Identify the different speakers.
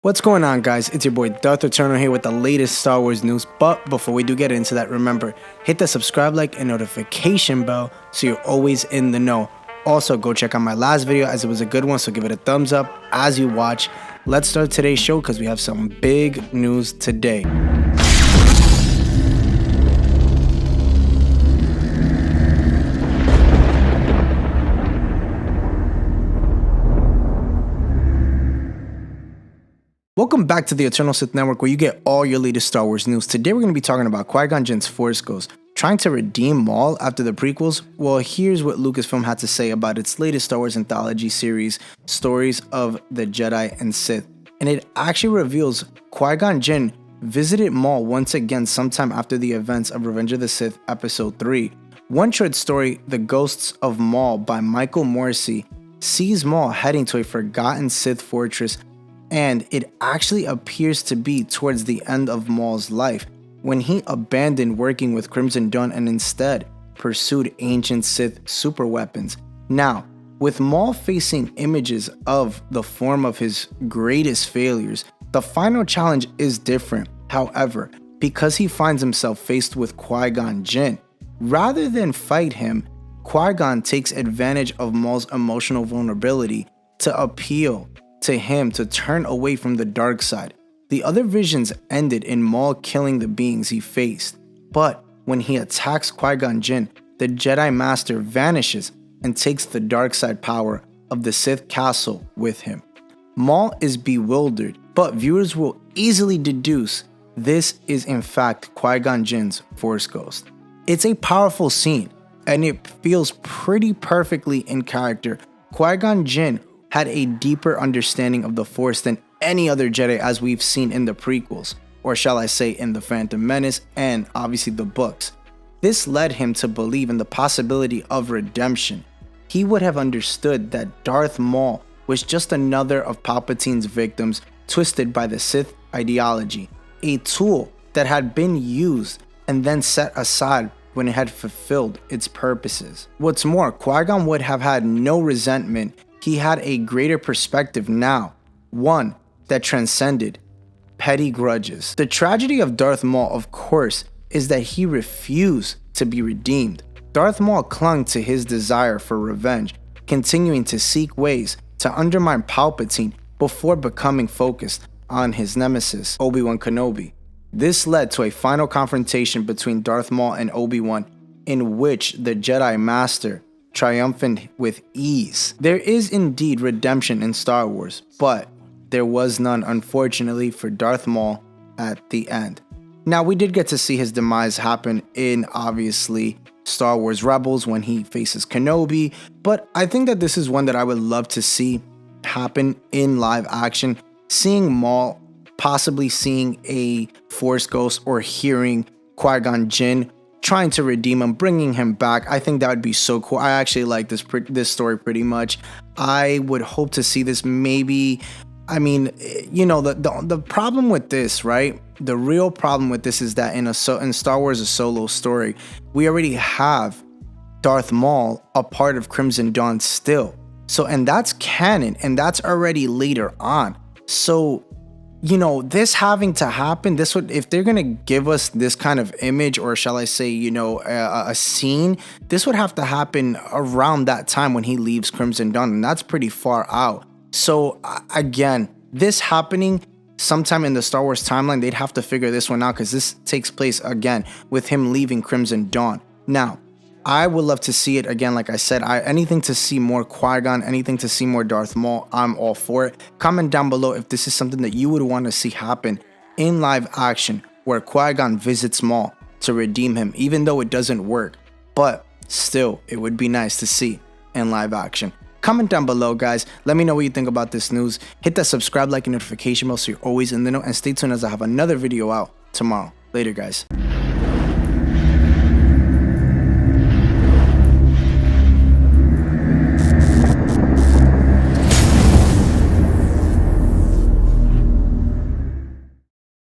Speaker 1: What's going on, guys? It's your boy Darth Eternal here with the latest Star Wars news. But before we do get into that, remember, hit the subscribe, like, and notification bell so you're always in the know. Also, go check out my last video as it was a good one, so give it a thumbs up as you watch. Let's start today's show because we have some big news today. Welcome back to the Eternal Sith Network, where you get all your latest Star Wars news. Today we're going to be talking about Qui-Gon Jinn's Force Ghost trying to redeem Maul after the prequels. Well, here's what Lucasfilm had to say about its latest Star Wars anthology series, Stories of the Jedi and Sith. And it actually reveals Qui-Gon Jinn visited Maul once again sometime after the events of Revenge of the Sith Episode 3. One short story, The Ghosts of Maul by Michael Morrissey, sees Maul heading to a forgotten Sith fortress, and it actually appears to be towards the end of Maul's life, when he abandoned working with Crimson Dawn and instead pursued ancient Sith super weapons. Now, with Maul facing images of the form of his greatest failures, the final challenge is different. However, because he finds himself faced with Qui-Gon Jinn, rather than fight him, Qui-Gon takes advantage of Maul's emotional vulnerability to appeal to him to turn away from the dark side. The other visions ended in Maul killing the beings he faced, but when he attacks Qui-Gon Jinn, the Jedi Master vanishes and takes the dark side power of the Sith castle with him. Maul is bewildered, but viewers will easily deduce this is in fact Qui-Gon Jinn's Force Ghost. It's a powerful scene, and it feels pretty perfectly in character. Qui-Gon Jinn had a deeper understanding of the Force than any other Jedi, as we've seen in the prequels, or shall I say in The Phantom Menace and obviously the books. This led him to believe in the possibility of redemption. He would have understood that Darth Maul was just another of Palpatine's victims twisted by the Sith ideology, a tool that had been used and then set aside when it had fulfilled its purposes. What's more, Qui-Gon would have had no resentment. He had a greater perspective now, one that transcended petty grudges. The tragedy of Darth Maul, of course, is that he refused to be redeemed. Darth Maul clung to his desire for revenge, continuing to seek ways to undermine Palpatine before becoming focused on his nemesis, Obi-Wan Kenobi. This led to a final confrontation between Darth Maul and Obi-Wan, in which the Jedi Master triumphant with ease. There is indeed redemption in Star Wars, but there was none, unfortunately, for Darth Maul at the end. Now, we did get to see his demise happen in, obviously, Star Wars Rebels when he faces Kenobi, but I think that this is one that I would love to see happen in live action. Seeing Maul, possibly seeing a Force Ghost or hearing Qui-Gon Jinn trying to redeem him, bringing him back. I think that would be so cool. I actually like this story pretty much. I would hope to see this maybe. I mean, you know, the problem with this, right? The real problem with this is that in Star Wars, a solo story, we already have Darth Maul a part of Crimson Dawn still. So, and that's canon, and that's already later on. So, you know, this having to happen, this would, if they're gonna give us this kind of image, or shall I say, you know, a scene, this would have to happen around that time when he leaves Crimson Dawn, and that's pretty far out. So again, this happening sometime in the Star Wars timeline, they'd have to figure this one out, because this takes place again with him leaving Crimson Dawn. Now, I would love to see it again. Like I said, anything to see more Qui-Gon, anything to see more Darth Maul, I'm all for it. Comment down below if this is something that you would want to see happen in live action, where Qui-Gon visits Maul to redeem him, even though it doesn't work. But still, it would be nice to see in live action. Comment down below, guys. Let me know what you think about this news. Hit that subscribe, like, and notification bell so you're always in the know, and stay tuned as I have another video out tomorrow. Later, guys.